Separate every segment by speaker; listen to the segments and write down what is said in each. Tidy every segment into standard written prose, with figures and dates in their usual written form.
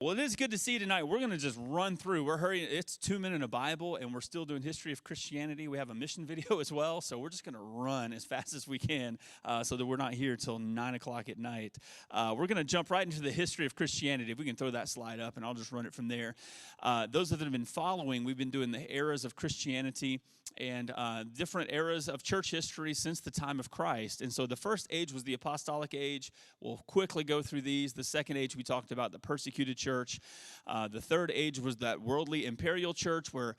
Speaker 1: Well, it is good to see you tonight. We're going to just run through. We're hurrying. It's 2 minutes in a Bible, and we're still doing history of Christianity. We have a mission video as well, so we're just going to run as fast as we can so that we're not here till 9 o'clock at night. We're going to jump right into the history of Christianity. If we can throw that slide up, and I'll just run it from there. Those that have been following, we've been doing the eras of Christianity and different eras of church history since the time of Christ. And so the first age was the apostolic age. We'll quickly go through these. The second age, we talked about the persecuted church. The third age was that worldly imperial church where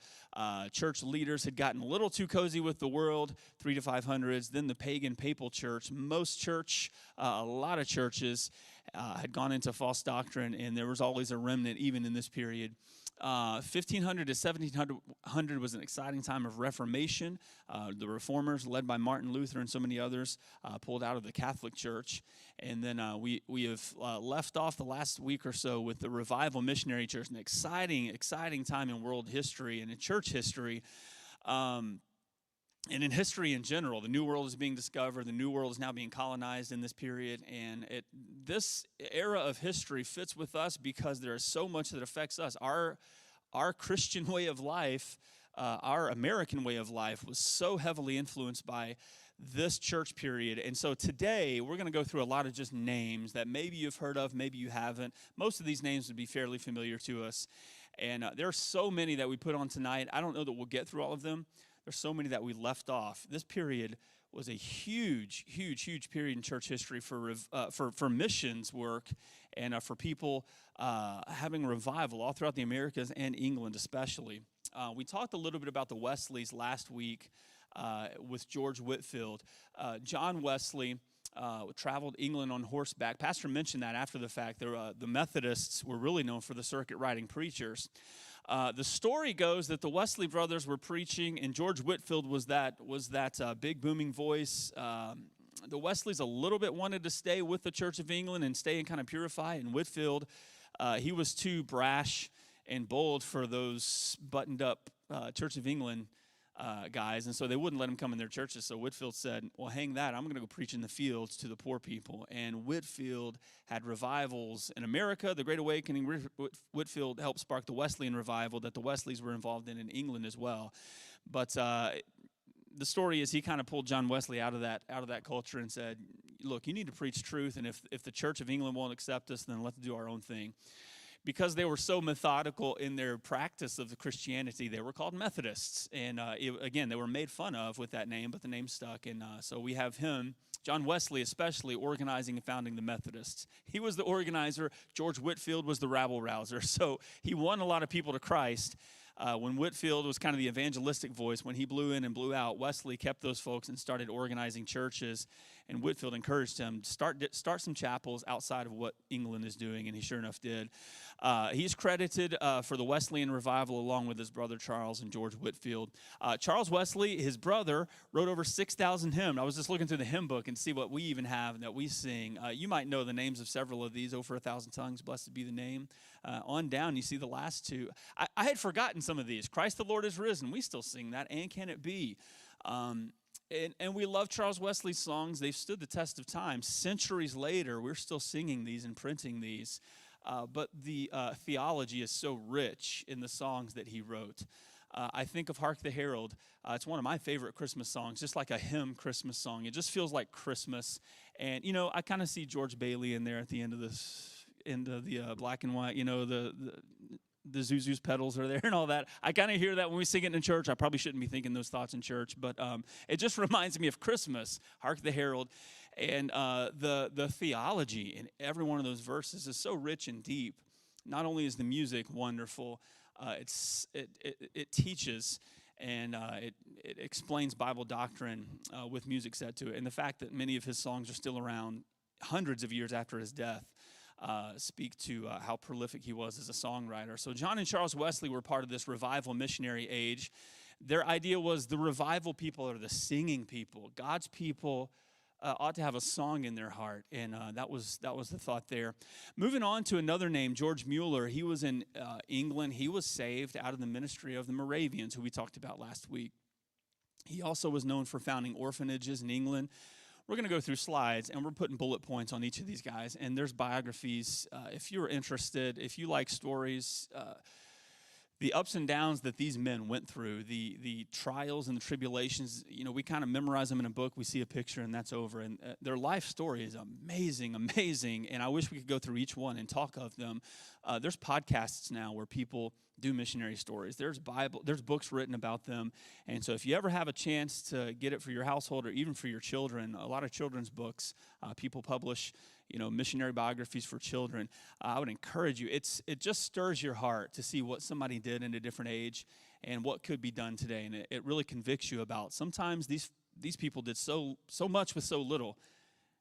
Speaker 1: church leaders had gotten a little too cozy with the world, 3 to 500s. Then the pagan papal church. Most church, a lot of churches had gone into false doctrine, and there was always a remnant even in this period. 1500 to 1700 was an exciting time of Reformation. The reformers, led by Martin Luther and so many others, pulled out of the Catholic Church. And then we have left off the last week or so with the Revival Missionary Church, an exciting time in world history and in church history. And in history in general, the New World is being discovered. The New World is now being colonized in this period. And this era of history fits with us because there is so much that affects us. Our Christian way of life, our American way of life was so heavily influenced by this church period. And so today, we're going to go through a lot of just names that maybe you've heard of, maybe you haven't. Most of these names would be fairly familiar to us. And there are so many that we put on tonight. I don't know that we'll get through all of them. There's so many that we left off. This period was a huge period in church history for missions work and for people having revival all throughout the Americas and England especially. We talked a little bit about the Wesleys last week with George Whitefield. John Wesley traveled England on horseback. Pastor mentioned that after the fact. The Methodists were really known for the circuit riding preachers. The story goes that the Wesley brothers were preaching, and George Whitefield was that big booming voice. The Wesleys a little bit wanted to stay with the Church of England and stay and kind of purify. And Whitefield, he was too brash and bold for those buttoned up Church of England guys, and so they wouldn't let him come in their churches. So Whitefield said, well, hang that, I'm going to go preach in the fields to the poor people. And Whitefield had revivals in America, the Great Awakening. Whitefield helped spark the Wesleyan revival that the Wesleys were involved in England as well. But the story is he kind of pulled John Wesley out of that culture and said, look, you need to preach truth, and if the Church of England won't accept us, then let's do our own thing. Because they were so methodical in their practice of the Christianity, they were called Methodists. And again, they were made fun of with that name, but the name stuck. And so we have him, John Wesley especially, organizing and founding the Methodists. He was the organizer. George Whitefield was the rabble-rouser. So he won a lot of people to Christ. When Whitefield was kind of the evangelistic voice, when he blew in and blew out, Wesley kept those folks and started organizing churches. And Whitefield encouraged him to start some chapels outside of what England is doing, and he sure enough did. He's credited for the Wesleyan revival along with his brother Charles and George Whitefield. Charles Wesley, his brother, wrote over 6,000 hymns. I was just looking through the hymn book and see what we even have that we sing. You might know the names of several of these. Over 1,000 tongues, blessed be the name. On down, you see the last two. I had forgotten some of these. Christ the Lord is risen. We still sing that. And can it be? And we love Charles Wesley's songs. They've stood the test of time. Centuries later, we're still singing these and printing these. But the theology is so rich in the songs that he wrote. I think of Hark the Herald. It's one of my favorite Christmas songs, just like a hymn Christmas song. It just feels like Christmas. And, I kind of see George Bailey in there at the end of the black and white, the Zuzu's pedals are there and all that. I kind of hear that when we sing it in church. I probably shouldn't be thinking those thoughts in church, but it just reminds me of Christmas, Hark the Herald. And the theology in every one of those verses is so rich and deep. Not only is the music wonderful, it teaches and it explains Bible doctrine with music set to it. And the fact that many of his songs are still around hundreds of years after his death speak to how prolific he was as a songwriter. So John and Charles Wesley were part of this revival missionary age. Their idea was the revival people are the singing people. God's people ought to have a song in their heart, and that was the thought there. Moving on to another name, George Mueller. He was in England. He was saved out of the ministry of the Moravians, who we talked about last week. He also was known for founding orphanages in England. we're going to go through slides, and we're putting bullet points on each of these guys. And there's biographies. If you're interested, if you like stories, the ups and downs that these men went through, the trials and the tribulations, we kind of memorize them in a book. We see a picture, and that's over. And their life story is amazing, amazing. And I wish we could go through each one and talk of them. There's podcasts now where people do missionary stories. There's books written about them. And so if you ever have a chance to get it for your household or even for your children, a lot of children's books, people publish, missionary biographies for children. I would encourage you. It just stirs your heart to see what somebody did in a different age and what could be done today. And it really convicts you about sometimes these people did so much with so little.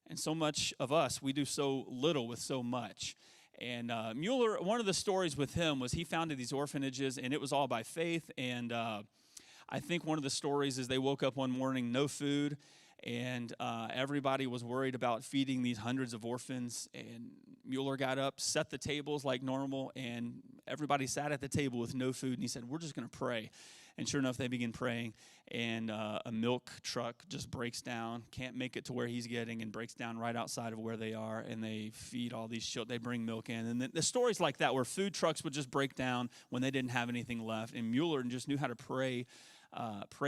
Speaker 1: And so much of us, we do so little with so much. And Mueller, one of the stories with him was he founded these orphanages, and it was all by faith. And I think one of the stories is they woke up one morning, no food, and everybody was worried about feeding these hundreds of orphans. And Mueller got up, set the tables like normal, and everybody sat at the table with no food. And he said, "We're just going to pray." And sure enough, they begin praying, and a milk truck just breaks down, can't make it to where he's getting, and breaks down right outside of where they are, and they feed all these children. They bring milk in. And the stories like that where food trucks would just break down when they didn't have anything left, and Mueller just knew how to pray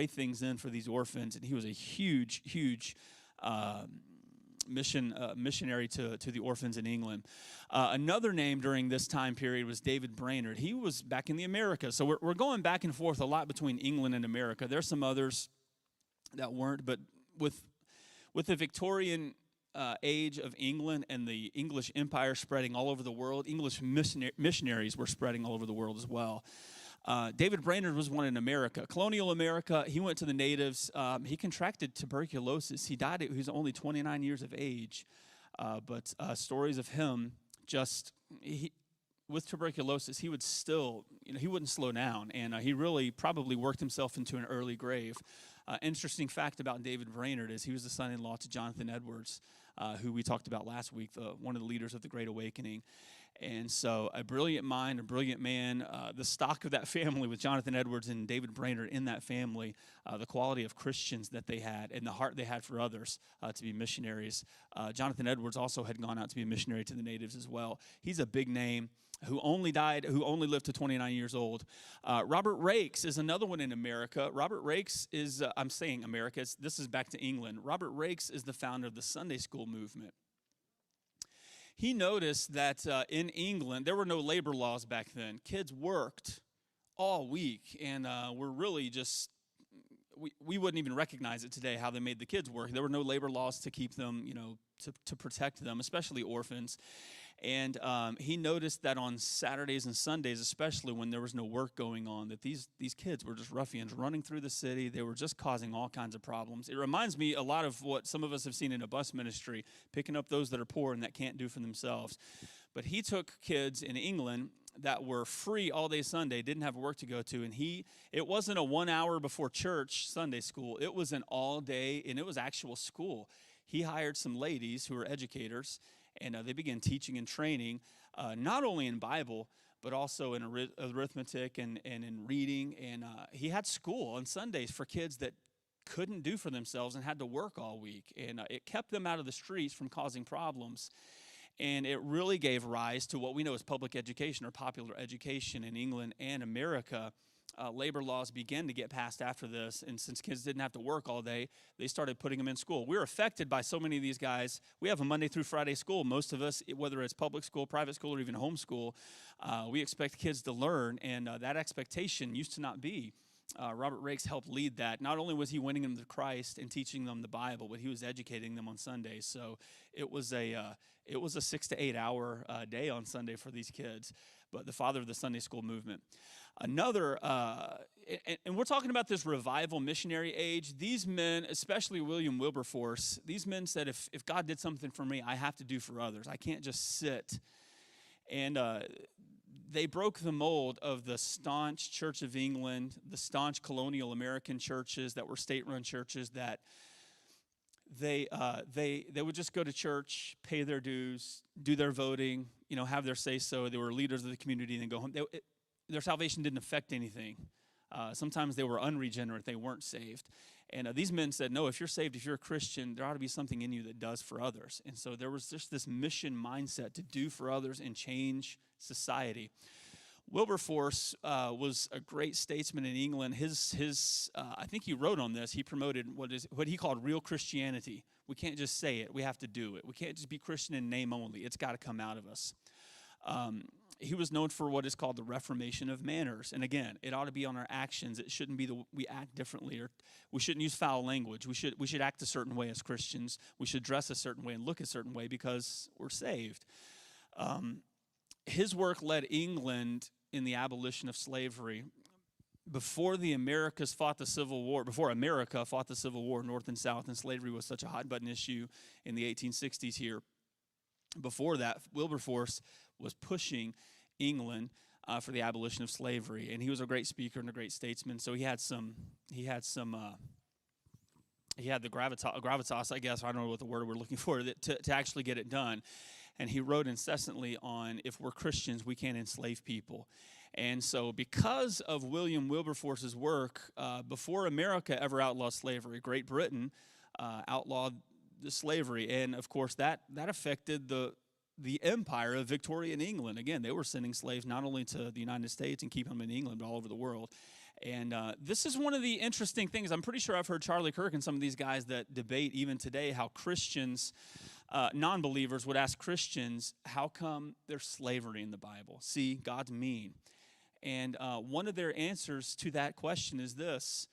Speaker 1: things in for these orphans, and he was a huge missionary to the orphans in England. Another name during this time period was David Brainerd. He was back in the Americas. So we're going back and forth a lot between England and America. There's some others that weren't, but with the Victorian age of England and the English empire spreading all over the world, English missionaries were spreading all over the world as well. David Brainerd was one in America. Colonial America, he went to the natives. He contracted tuberculosis. He died, he was only 29 years of age. But stories of him with tuberculosis, he would still, he wouldn't slow down. And he really probably worked himself into an early grave. Interesting fact about David Brainerd is he was the son-in-law to Jonathan Edwards, who we talked about last week, one of the leaders of the Great Awakening. And so a brilliant mind, a brilliant man, the stock of that family with Jonathan Edwards and David Brainerd in that family, the quality of Christians that they had and the heart they had for others to be missionaries. Jonathan Edwards also had gone out to be a missionary to the natives as well. He's a big name who only lived to 29 years old. Robert Raikes is another one in America. Robert Raikes is, I'm saying America, this is back to England. Robert Raikes is the founder of the Sunday school movement. He noticed that in England, there were no labor laws back then. Kids worked all week, and we're really just, we wouldn't even recognize it today how they made the kids work. There were no labor laws to keep them, to protect them, especially orphans. And he noticed that on Saturdays and Sundays, especially when there was no work going on, that these kids were just ruffians running through the city. They were just causing all kinds of problems. It reminds me a lot of what some of us have seen in a bus ministry, picking up those that are poor and that can't do for themselves. But he took kids in England that were free all day Sunday, didn't have work to go to, and it wasn't a 1 hour before church Sunday school. It was an all day, and it was actual school. He hired some ladies who were educators, and they began teaching and training, not only in Bible, but also in arithmetic and in reading. And he had school on Sundays for kids that couldn't do for themselves and had to work all week. And it kept them out of the streets from causing problems. And it really gave rise to what we know as public education or popular education in England and America. Labor laws began to get passed after this, and since kids didn't have to work all day, they started putting them in school. We're affected by so many of these guys. We have a Monday through Friday school. Most of us, whether it's public school, private school, or even homeschool, we expect kids to learn, and that expectation used to not be. Robert Raikes helped lead that. Not only was he winning them to Christ and teaching them the Bible, but he was educating them on Sundays. So it was a 6 to 8 hour day on Sunday for these kids. But the father of the Sunday school movement. Another, and we're talking about this revival missionary age. These men, especially William Wilberforce, these men said, if God did something for me, I have to do for others. I can't just sit. And they broke the mold of the staunch Church of England, the staunch colonial American churches that were state-run churches that they would just go to church, pay their dues, do their voting, have their say-so. They were leaders of the community and then go home. Their salvation didn't affect anything. Sometimes they were unregenerate, they weren't saved. And these men said, no, if you're saved, if you're a Christian, there ought to be something in you that does for others. And so there was just this mission mindset to do for others and change society. Wilberforce was a great statesman in England. I think he wrote on this. He promoted what he called real Christianity. We can't just say it. We have to do it. We can't just be Christian in name only. It's got to come out of us. He was known for what is called the Reformation of manners. And again, it ought to be on our actions. It shouldn't be we act differently, or we shouldn't use foul language. We should act a certain way as Christians. We should dress a certain way and look a certain way because we're saved. His work led England in the abolition of slavery. Before America fought the Civil War, North and South, and slavery was such a hot-button issue in the 1860s here. Before that, Wilberforce was pushing England for the abolition of slavery, and he was a great speaker and a great statesman. So he had the gravitas, I guess. I don't know what the word we're looking for to actually get it done. And he wrote incessantly on, if we're Christians, we can't enslave people. And so because of William Wilberforce's work, before America ever outlawed slavery, Great Britain outlawed the slavery. And, of course, that affected the empire of Victorian England. Again, they were sending slaves not only to the United States and keeping them in England, but all over the world. And this is one of the interesting things. I'm pretty sure I've heard Charlie Kirk and some of these guys that debate even today how Christians, non-believers would ask Christians, how come there's slavery in the Bible? See, God's mean. And one of their answers to that question is this: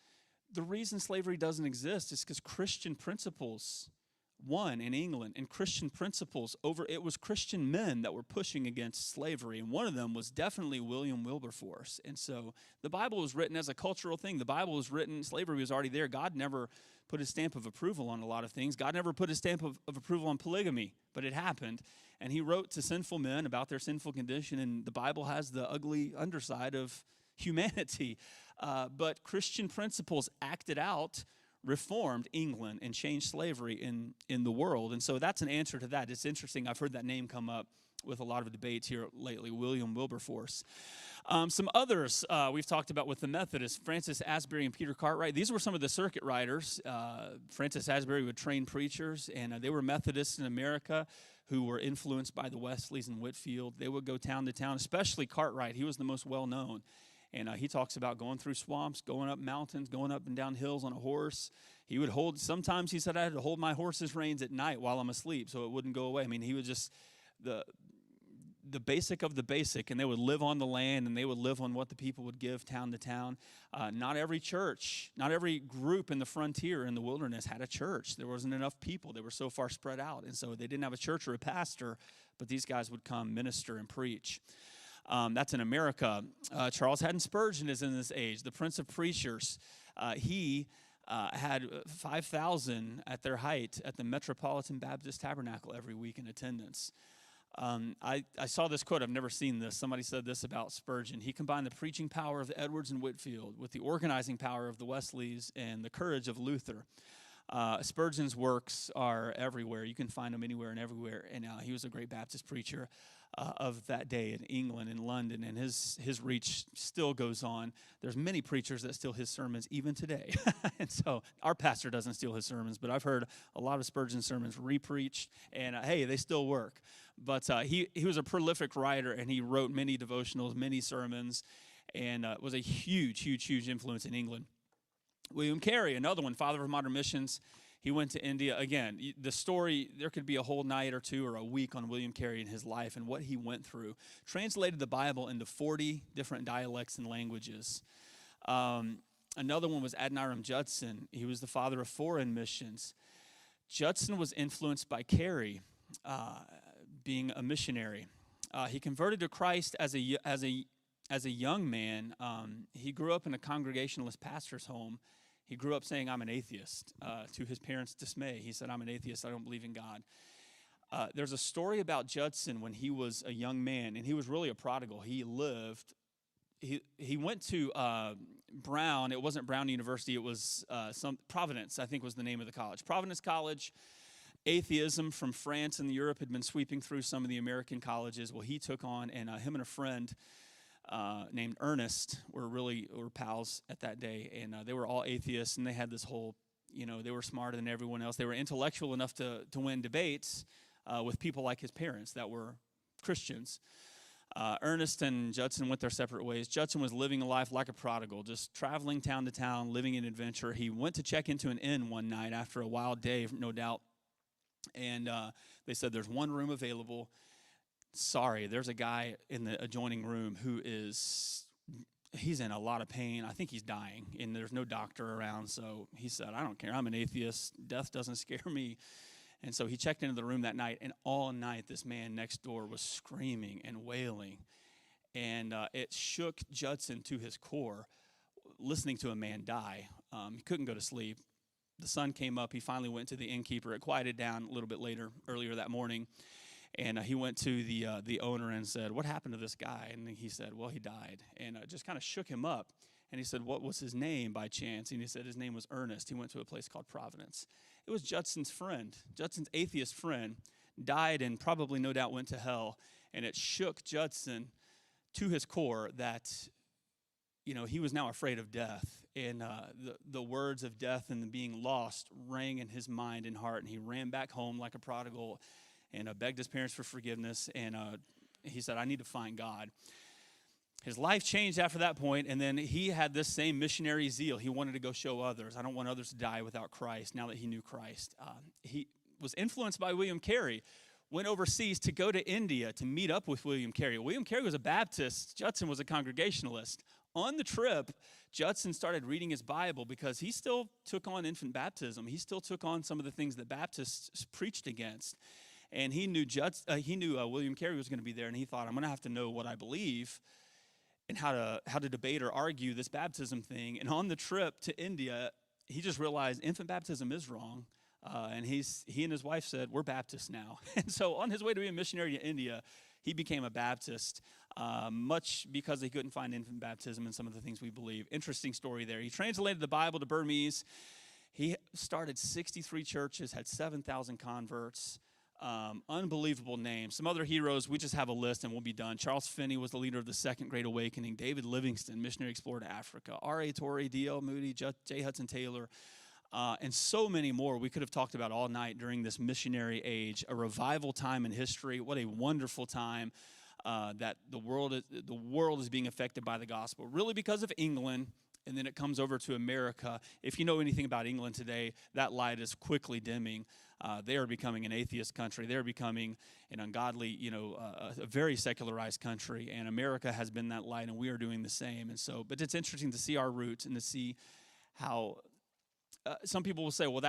Speaker 1: the reason slavery doesn't exist is because Christian principles won in England, and Christian principles it was Christian men that were pushing against slavery, and one of them was definitely William Wilberforce. And so the Bible was written as a cultural thing. The Bible was written, slavery was already there. God never put his stamp of approval on a lot of things. God never put his stamp of approval on polygamy, but it happened. And he wrote to sinful men about their sinful condition, and the Bible has the ugly underside of humanity. But Christian principles acted out, reformed England, and changed slavery in the world. And so that's an answer to that. It's interesting. I've heard that name come up with a lot of debates here lately, William Wilberforce. Some others we've talked about with the Methodists, Francis Asbury and Peter Cartwright. These were some of the circuit riders. Francis Asbury would train preachers, and they were Methodists in America who were influenced by the Wesleys and Whitefield. They would go town to town, especially Cartwright. He was the most well-known. And he talks about going through swamps, going up mountains, going up and down hills on a horse. He would sometimes he said, I had to hold my horse's reins at night while I'm asleep so it wouldn't go away. I mean, he was just the basic of the basic, and they would live on the land, and they would live on what the people would give town to town. Not every church, not every group in the frontier, in the wilderness, had a church. There wasn't enough people. They were so far spread out, and so they didn't have a church or a pastor, but these guys would come minister and preach. That's in America. Charles Haddon Spurgeon is in this age, the Prince of Preachers. He had 5,000 at their height at the Metropolitan Baptist Tabernacle every week in attendance. I saw this quote. I've never seen this. Somebody said this about Spurgeon. He combined the preaching power of the Edwards and Whitefield with the organizing power of the Wesleys and the courage of Luther. Spurgeon's works are everywhere. You can find them anywhere and everywhere. And he was a great Baptist preacher of that day in England and London, and his reach still goes on. There's many preachers that steal his sermons even today. And so our pastor doesn't steal his sermons, but I've heard a lot of Spurgeon sermons repreached, and hey, they still work. But he was a prolific writer, and he wrote many devotionals, many sermons, and was a huge influence in England. William Carey, another one, father of modern missions. He went to India. Again, the story, there could be a whole night or two or a week on William Carey and his life and what he went through. Translated the Bible into 40 different dialects and languages. Another one was Adoniram Judson. He was the father of foreign missions. Judson was influenced by Carey, being a missionary. He converted to Christ as a young man. He grew up in a Congregationalist pastor's home. He grew up saying, I'm an atheist, to his parents' dismay. He said, I'm an atheist, I don't believe in God. There's a story about Judson when he was a young man, and he was really a prodigal. He went to Brown. It wasn't Brown University. It was Providence, I think was the name of the college. Providence College. Atheism from France and Europe had been sweeping through some of the American colleges. Well, he took on, and him and a friend named Ernest were pals at that day, and they were all atheists, and they had this whole, they were smarter than everyone else. They were intellectual enough to win debates with people like his parents that were Christians. Ernest and Judson went their separate ways. Judson was living a life like a prodigal, just traveling town to town, living an adventure. He went to check into an inn one night after a wild day, no doubt, and they said, "There's one room available. Sorry, there's a guy in the adjoining room he's in a lot of pain. I think he's dying, and there's no doctor around." So he said, "I don't care. I'm an atheist. Death doesn't scare me." And so he checked into the room that night, and all night this man next door was screaming and wailing. And it shook Judson to his core, listening to a man die. He couldn't go to sleep. The sun came up. He finally went to the innkeeper. It quieted down a little bit earlier that morning. And he went to the owner and said, "What happened to this guy?" And he said, "Well, he died." And it just kind of shook him up. And he said, "What was his name by chance?" And he said his name was Ernest. He went to a place called Providence. It was Judson's friend. Judson's atheist friend died and probably no doubt went to hell. And it shook Judson to his core that, he was now afraid of death. And the words of death and being lost rang in his mind and heart. And he ran back home like a prodigal and begged his parents for forgiveness. And he said, "I need to find God." His life changed after that point, and then he had this same missionary zeal. He wanted to go show others. I don't want others to die without Christ now that he knew Christ. He was influenced by William Carey, went overseas to go to India to meet up with William Carey. William Carey was a Baptist. Judson was a Congregationalist. On the trip, Judson started reading his Bible because he still took on infant baptism. He still took on some of the things that Baptists preached against. And he knew William Carey was going to be there, and he thought, "I'm going to have to know what I believe and how to debate or argue this baptism thing." And on the trip to India, he just realized infant baptism is wrong. And he and his wife said, "We're Baptists now." And so on his way to be a missionary to India, he became a Baptist, much because he couldn't find infant baptism and some of the things we believe. Interesting story there. He translated the Bible to Burmese. He started 63 churches, had 7,000 converts. Unbelievable names. Some other heroes, we just have a list and we'll be done. Charles Finney was the leader of the Second Great Awakening. David Livingstone, missionary explorer to Africa. R.A. Torrey, D.L. Moody, J. Hudson Taylor, and so many more we could have talked about all night during this missionary age, a revival time in history. What a wonderful time that the world is being affected by the gospel, really because of England. And then it comes over to America. If you know anything about England today, that light is quickly dimming. They are becoming an atheist country. They're becoming an ungodly, a very secularized country. And America has been that light, and we are doing the same. And so, but it's interesting to see our roots and to see how some people will say, well,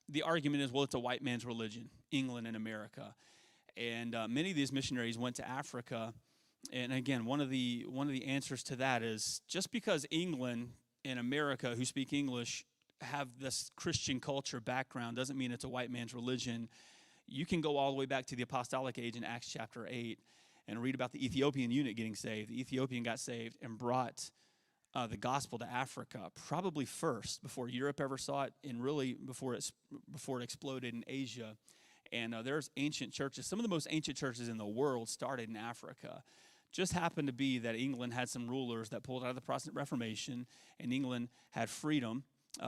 Speaker 1: the argument is, well, it's a white man's religion, England and America. And many of these missionaries went to Africa. And again, one of the answers to that is just because England and America, who speak English, have this Christian culture background doesn't mean it's a white man's religion. You can go all the way back to the apostolic age in Acts chapter 8 and read about the Ethiopian eunuch getting saved. The Ethiopian got saved and brought the gospel to Africa, probably first, before Europe ever saw it, and really before it exploded in Asia. And there's ancient churches. Some of the most ancient churches in the world started in Africa. Just happened to be that England had some rulers that pulled out of the Protestant Reformation, and England had freedom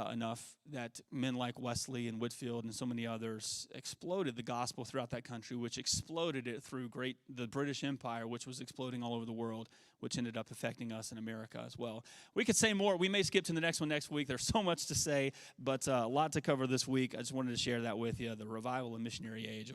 Speaker 1: enough that men like Wesley and Whitefield and so many others exploded the gospel throughout that country, which exploded it through the British Empire, which was exploding all over the world, which ended up affecting us in America as well. We could say more. We may skip to the next one next week. There's so much to say, but a lot to cover this week. I just wanted to share that with you, the revival and missionary age.